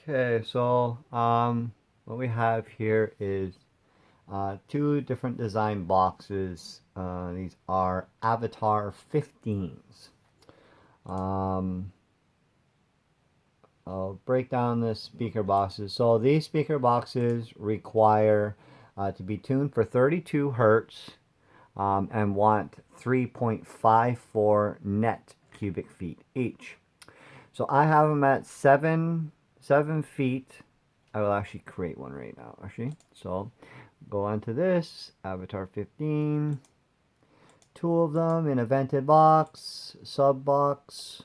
Okay, so what we have here is two different design boxes. These are Avatar 15s. Um, I'll break down the speaker boxes. So these speaker boxes require to be tuned for 32 hertz and want 3.54 net cubic feet each. So I have them at 7 feet. I will actually create one right now, actually. So go onto this, Avatar 15, two of them in a vented box, sub box,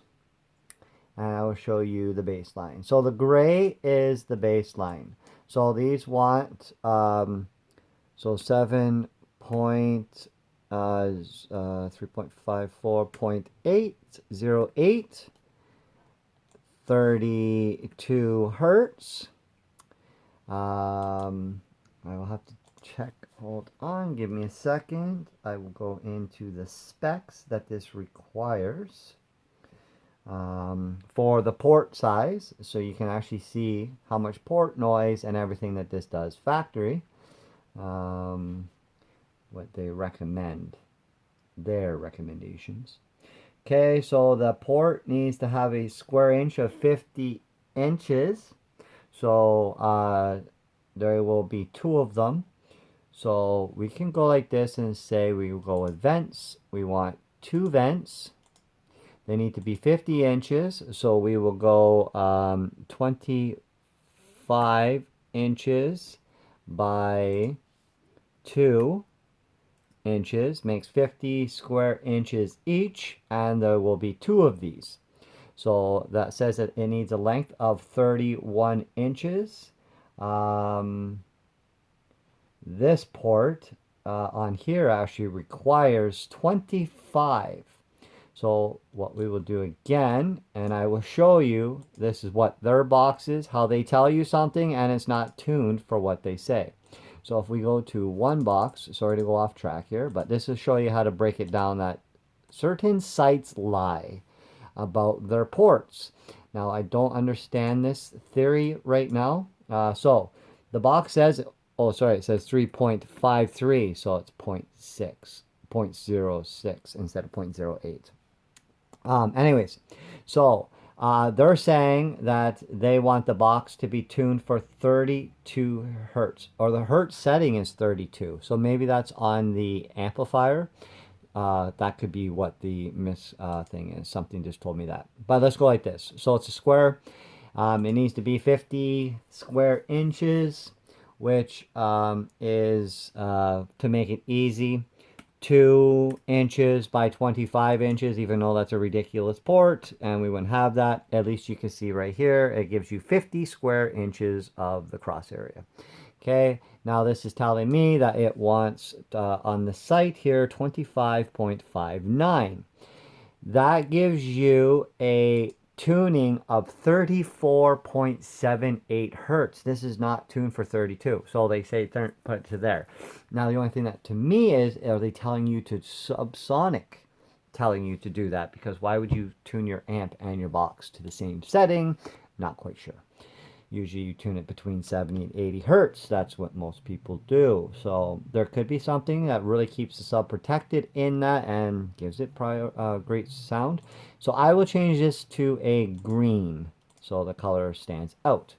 and I will show you the baseline. So the gray is the baseline. So these want, so 3.54.808, 32 hertz. I will have to check. Hold on, give me a second. I will go into the specs that this requires for the port size, so you can actually see how much port noise and everything that this does factory. What they recommend, their recommendations. Okay, so the port needs to have a square inch of 50 inches. So there will be two of them. So we can go like this and say we will go with vents. We want two vents. They need to be 50 inches. So we will go 25 inches by 2 inches. Makes 50 square inches each. And there will be two of these. So that says that it needs a length of 31 inches. This port on here actually requires 25. So what we will do again, and I will show you, this is what their box is, how they tell you something, and it's not tuned for what they say. So if we go to one box, sorry to go off track here, but this will show you how to break it down that certain sites lie about their ports. Now, I don't understand this theory right now. So the box says, oh, sorry, it says 3.53, so it's 0.06 instead of 0.08. Anyways, so they're saying that they want the box to be tuned for 32 hertz, or the hertz setting is 32. So maybe that's on the amplifier. That could be what the miss thing is. Something just told me that. But let's go like this. So it's a square. It needs to be 50 square inches, which is, to make it easy, 2 inches by 25 inches, even though that's a ridiculous port, and we wouldn't have that. At least you can see right here, it gives you 50 square inches of the cross area. Okay, now this is telling me that it wants, on the site here, 25.59. That gives you a tuning of 34.78 hertz. This is not tuned for 32. So they say put it to there. Now the only thing that to me is, are they telling you to subsonic, telling you to do that? Because why would you tune your amp and your box to the same setting? Not quite sure. Usually you tune it between 70 and 80 hertz. That's what most people do. So there could be something that really keeps the sub protected in that and gives it great sound. So I will change this to a green so the color stands out.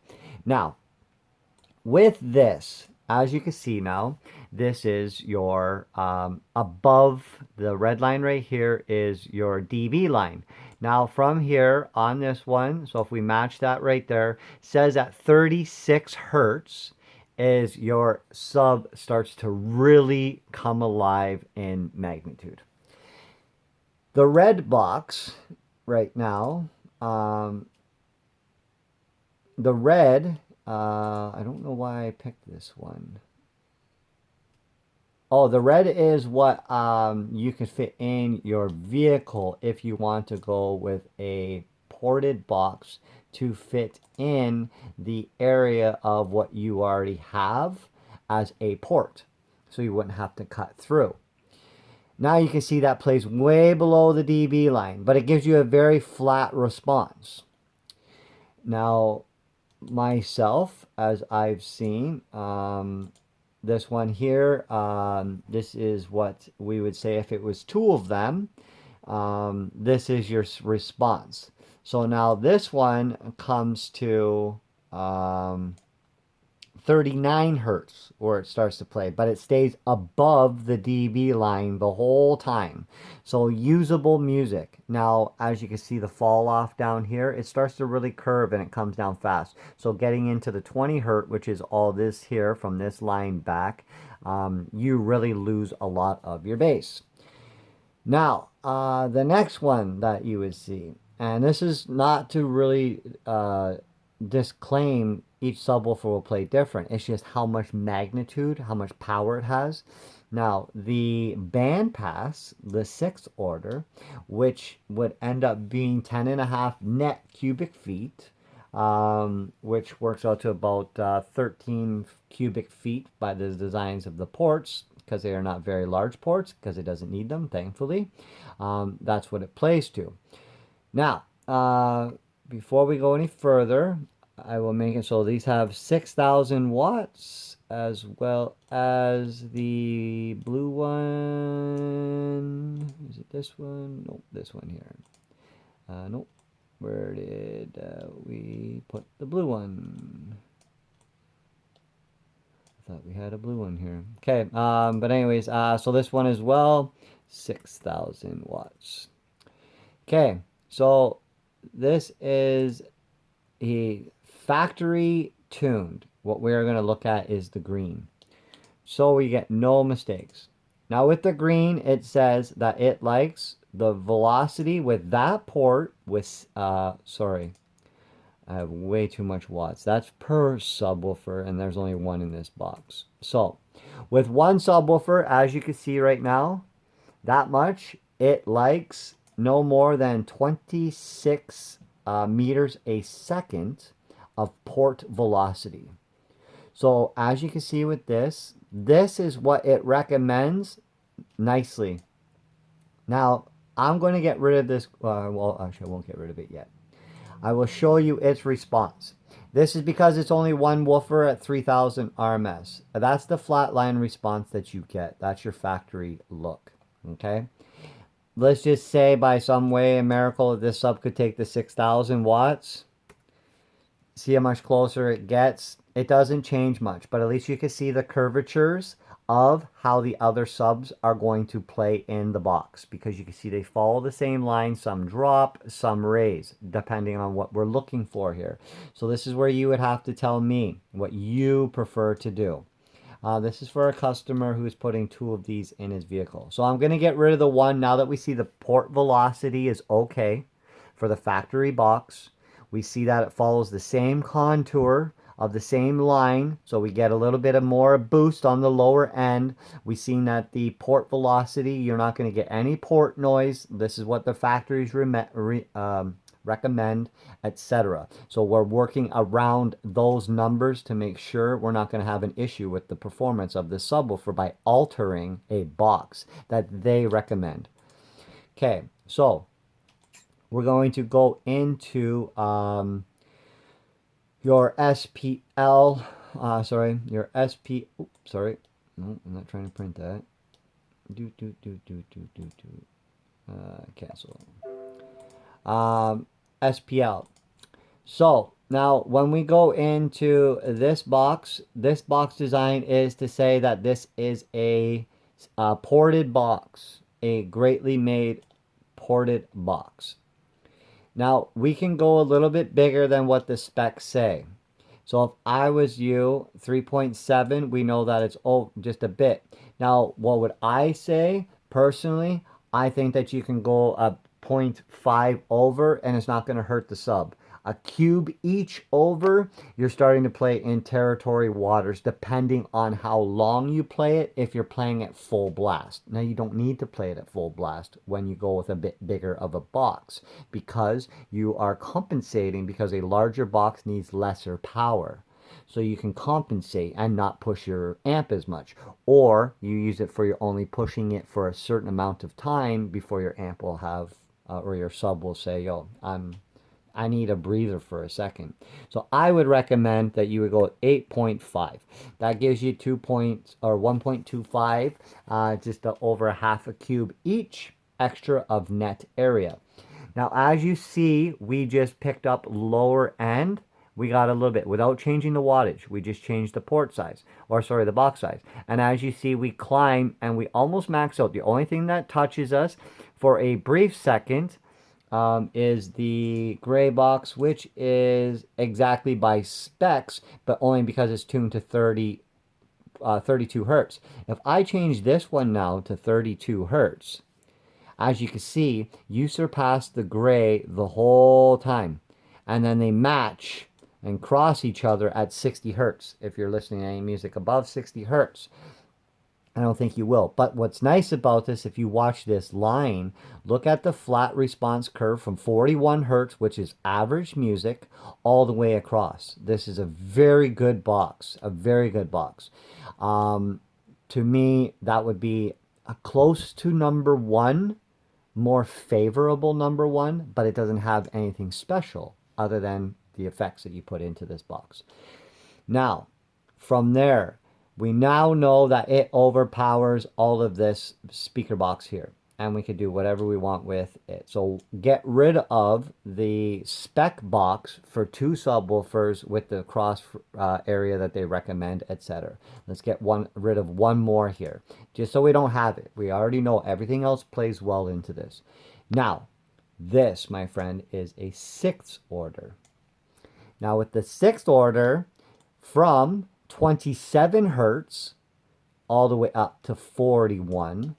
Now, with this, as you can see now, this is your, above the red line right here is your dB line. Now from here on this one, so if we match that right there, says at 36 hertz is your sub starts to really come alive in magnitude. The red box right now, the red, I don't know why I picked this one. Oh, the red is what you can fit in your vehicle if you want to go with a ported box to fit in the area of what you already have as a port. So you wouldn't have to cut through. Now you can see that plays way below the dB line, but it gives you a very flat response. Now, myself, as I've seen, this one here, this is what we would say if it was two of them. This is your response. So now this one comes to um, 39 hertz where it starts to play, but it stays above the dB line the whole time. So usable music. Now, as you can see the fall off down here, it starts to really curve and it comes down fast. So getting into the 20 hertz, which is all this here from this line back, you really lose a lot of your bass. Now, the next one that you would see, and this is not to really disclaim each subwoofer will play different. It's just how much magnitude, how much power it has. Now, the bandpass, the sixth order, which would end up being 10.5 net cubic feet, which works out to about 13 cubic feet by the designs of the ports, because they are not very large ports, because it doesn't need them, thankfully. That's what it plays to. Now, before we go any further, I will make it so these have 6,000 watts, as well as the blue one. Is it this one? Nope, this one here. Nope. Where did we put the blue one? I thought we had a blue one here. Okay, but anyways, so this one as well, 6,000 watts. Okay, so this is a factory tuned. What we are going to look at is the green. So we get no mistakes. Now with the green, it says that it likes the velocity with that port with, sorry, I have way too much watts. That's per subwoofer, and there's only one in this box. So with one subwoofer, as you can see right now, that much, it likes no more than 26 meters a second of port velocity. So as you can see with this, this is what it recommends nicely. Now, I'm going to get rid of this. Well, actually, I won't get rid of it yet. I will show you its response. This is because it's only one woofer at 3000 RMS. That's the flatline response that you get. That's your factory look. Okay. Let's just say by some way, a miracle, this sub could take the 6,000 watts. See how much closer it gets. It doesn't change much, but at least you can see the curvatures of how the other subs are going to play in the box, because you can see they follow the same line. Some drop, some raise, depending on what we're looking for here. So this is where you would have to tell me what you prefer to do. This is for a customer who's putting two of these in his vehicle. So I'm going to get rid of the one now that we see the port velocity is okay for the factory box. We see that it follows the same contour of the same line, so we get a little bit of more boost on the lower end. We've seen that the port velocity, you're not going to get any port noise. This is what the factories recommend, etc. So we're working around those numbers to make sure we're not going to have an issue with the performance of the subwoofer by altering a box that they recommend. Okay, so we're going to go into your SPL, your SP, oops, sorry, no, I'm not trying to print that. Cancel. SPL. So now when we go into this box design is to say that this is a ported box, a greatly made ported box. Now we can go a little bit bigger than what the specs say. So if I was you, 3.7, we know that it's just a bit. Now what would I say personally? I think that you can go a 0.5 over and it's not going to hurt the sub. A cube each over, you're starting to play in territory waters depending on how long you play it if you're playing at full blast. Now you don't need to play it at full blast when you go with a bit bigger of a box, because you are compensating, because a larger box needs lesser power. So you can compensate and not push your amp as much, or you use it for your only pushing it for a certain amount of time before your amp will have or your sub will say, yo, I need a breather for a second. So I would recommend that you would go at 8.5. That gives you 2 points or 1.25, just over a half a cube each extra of net area. Now, as you see, we just picked up lower end. We got a little bit without changing the wattage. We just changed the port size, or sorry, the box size. And as you see, we climb and we almost max out. The only thing that touches us for a brief second is the gray box, which is exactly by specs, but only because it's tuned to 32 hertz. If I change this one now to 32 hertz, as you can see, you surpass the gray the whole time. And then they match and cross each other at 60 hertz. If you're listening to any music above 60 hertz, I don't think you will. But what's nice about this, if you watch this line, look at the flat response curve from 41 hertz, which is average music, all the way across. This is a very good box, a very good box. To me, that would be a close to number one, more favorable number one, but it doesn't have anything special other than the effects that you put into this box. Now, from there, we now know that it overpowers all of this speaker box here, and we can do whatever we want with it. So get rid of the spec box for 2 subwoofers with the cross area that they recommend, etc. Let's get rid of one more here, just so we don't have it. We already know everything else plays well into this. Now, this, my friend, is a 6th order. Now, with the 6th order, from 27 hertz all the way up to 41,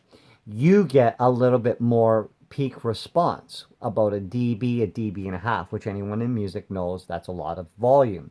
you get a little bit more peak response, about a dB and a half, which anyone in music knows that's a lot of volume.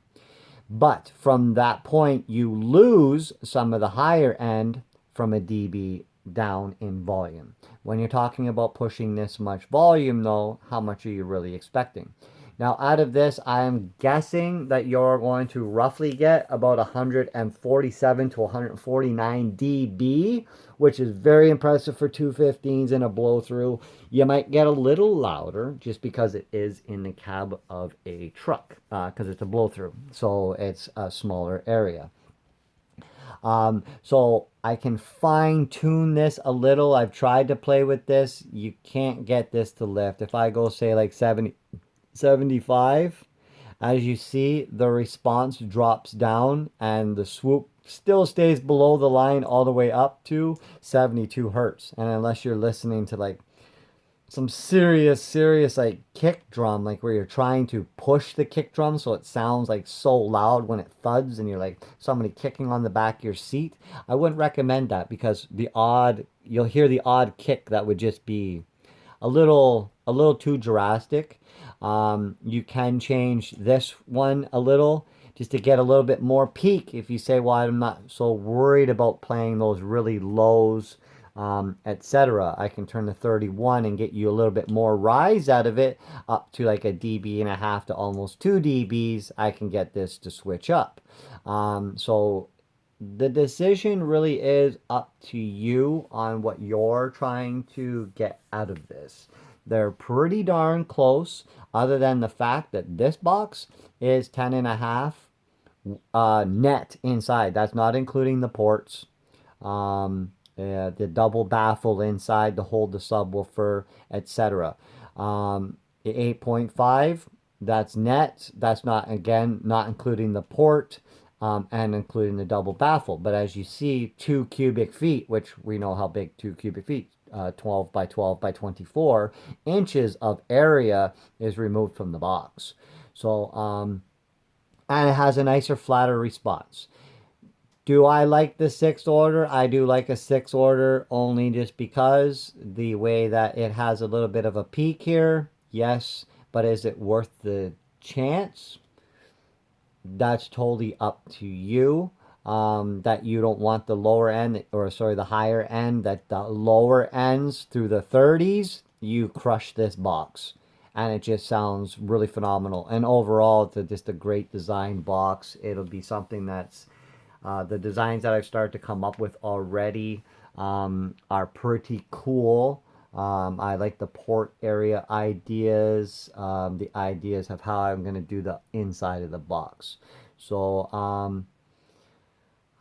But from that point, you lose some of the higher end from a dB down in volume. When you're talking about pushing this much volume, though, how much are you really expecting? Now, out of this, I'm guessing that you're going to roughly get about 147 to 149 dB, which is very impressive for 215s and a blow-through. You might get a little louder just because it is in the cab of a truck, because it's a blow-through, so it's a smaller area. So I can fine tune this a little. I've tried to play with this. You can't get this to lift. If I go say like 75, as you see, the response drops down and the swoop still stays below the line all the way up to 72 hertz. And unless you're listening to like some serious like kick drum, like where you're trying to push the kick drum so it sounds like so loud when it thuds and you're like somebody kicking on the back of your seat, I wouldn't recommend that, because you'll hear the odd kick that would just be a little too drastic. You can change this one a little just to get a little bit more peak. If you say, well, I'm not so worried about playing those really lows, etc., I can turn to 31 and get you a little bit more rise out of it, up to like a dB and a half to almost 2 dBs. I can get this to switch up. So the decision really is up to you on what you're trying to get out of this. They're pretty darn close, other than the fact that this box is 10 and a half net inside. That's not including the ports, the double baffle inside to hold the subwoofer, etc. The 8.5, that's net. That's not, again, not including the port, and including the double baffle. But as you see, 2 cubic feet, which we know how big 2 cubic feet, 12 by 12 by 24 inches of area is removed from the box. So, and it has a nicer, flatter response. Do I like the 6th order? I do like a 6th order, only just because the way that it has a little bit of a peak here. Yes, but is it worth the chance? That's totally up to you. That you don't want the lower end, or sorry, the higher end, that the lower ends through the 30s, you crush this box. And it just sounds really phenomenal. And overall, it's just a great design box. It'll be something that's, the designs that I've started to come up with already are pretty cool. I like the port area ideas, the ideas of how I'm going to do the inside of the box. So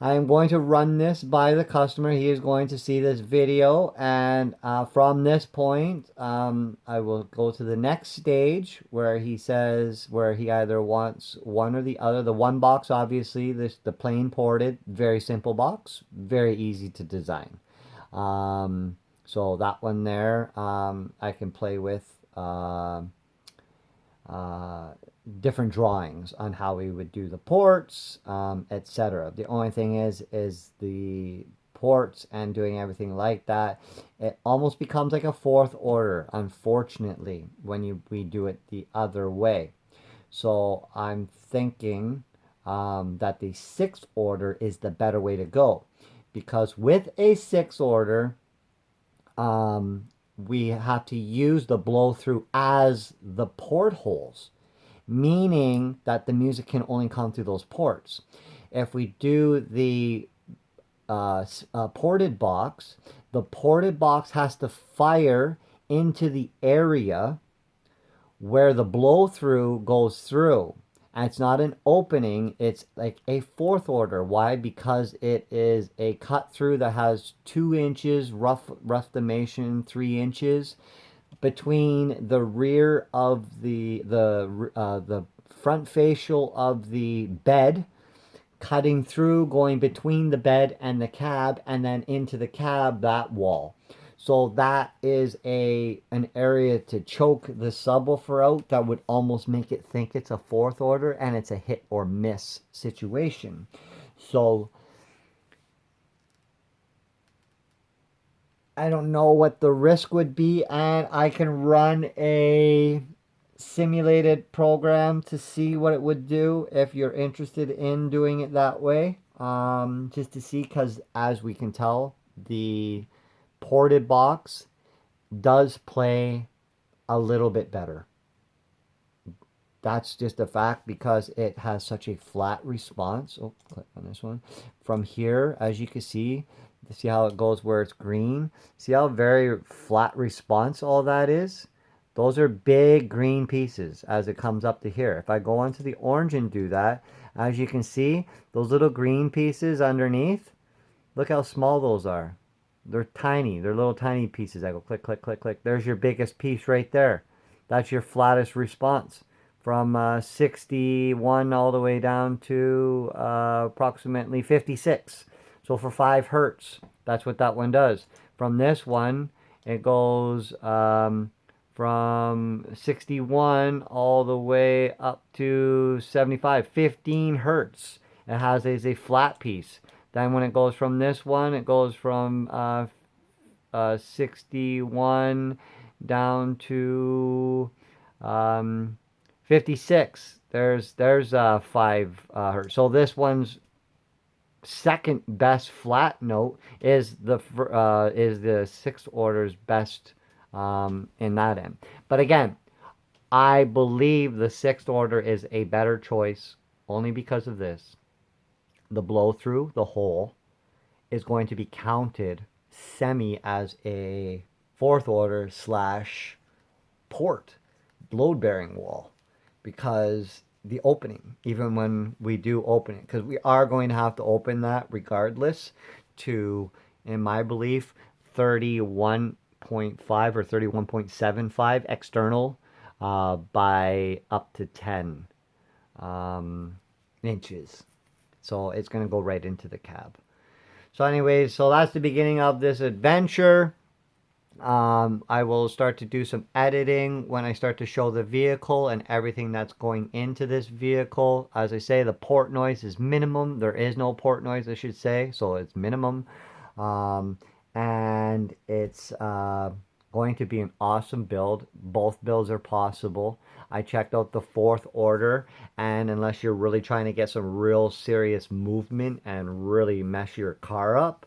I am going to run this by the customer. He is going to see this video, and from this point, I will go to the next stage where he says where he either wants one or the other. The one box, obviously, the plain ported, very simple box, very easy to design. So that one there, I can play with. Uh, Different drawings on how we would do the ports, etc. The only thing is the ports and doing everything like that. It almost becomes like a fourth order, unfortunately, when we do it the other way. So I'm thinking that the sixth order is the better way to go, because with a sixth order, we have to use the blow through as the portholes, meaning that the music can only come through those ports. If we do the ported box, the ported box has to fire into the area where the blow through goes through. And it's not an opening, it's like a fourth order. Why? Because it is a cut through that has 2 inches, rough dimension, 3 inches between the rear of the front facial of the bed, cutting through, going between the bed and the cab, and then into the cab, that wall. So that is an area to choke the subwoofer out that would almost make it think it's a fourth order, and it's a hit or miss situation. So I don't know what the risk would be, and I can run a simulated program to see what it would do if you're interested in doing it that way. Just to see, because as we can tell, the ported box does play a little bit better. That's just a fact because it has such a flat response. Oh, click on this one. From here, as you can see how it goes where it's green? See how very flat response all that is? Those are big green pieces as it comes up to here. If I go onto the orange and do that, as you can see, those little green pieces underneath, look how small those are. They're tiny. They're little tiny pieces. I go click, click, click, click. There's your biggest piece right there. That's your flattest response. From 61 all the way down to approximately 56. So for 5 hertz, that's what that one does. From this one, it goes from 61 all the way up to 75, 15 hertz. It has a flat piece. Then when it goes from this one, it goes from 61 down to 56. There's 5 hertz. So this one's second best flat note is the sixth order's best in that end. But again, I believe the sixth order is a better choice only because of this. The blow through the hole is going to be counted semi as a fourth order slash port load bearing wall, because the opening, even when we do open it, because we are going to have to open that regardless to, in my belief, 31.5 or 31.75 external by up to 10 inches. So it's going to go right into the cab. So anyways, so that's the beginning of this adventure. I will start to do some editing when I start to show the vehicle and everything that's going into this vehicle. As I say, the port noise is minimum. There is no port noise, I should say, so it's minimum. And it's going to be an awesome build. Both builds are possible. I checked out the fourth order, and unless you're really trying to get some real serious movement and really mess your car up,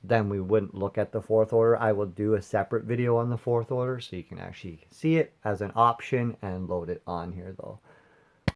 then we wouldn't look at the fourth order. I will do a separate video on the fourth order so you can actually see it as an option and load it on here though.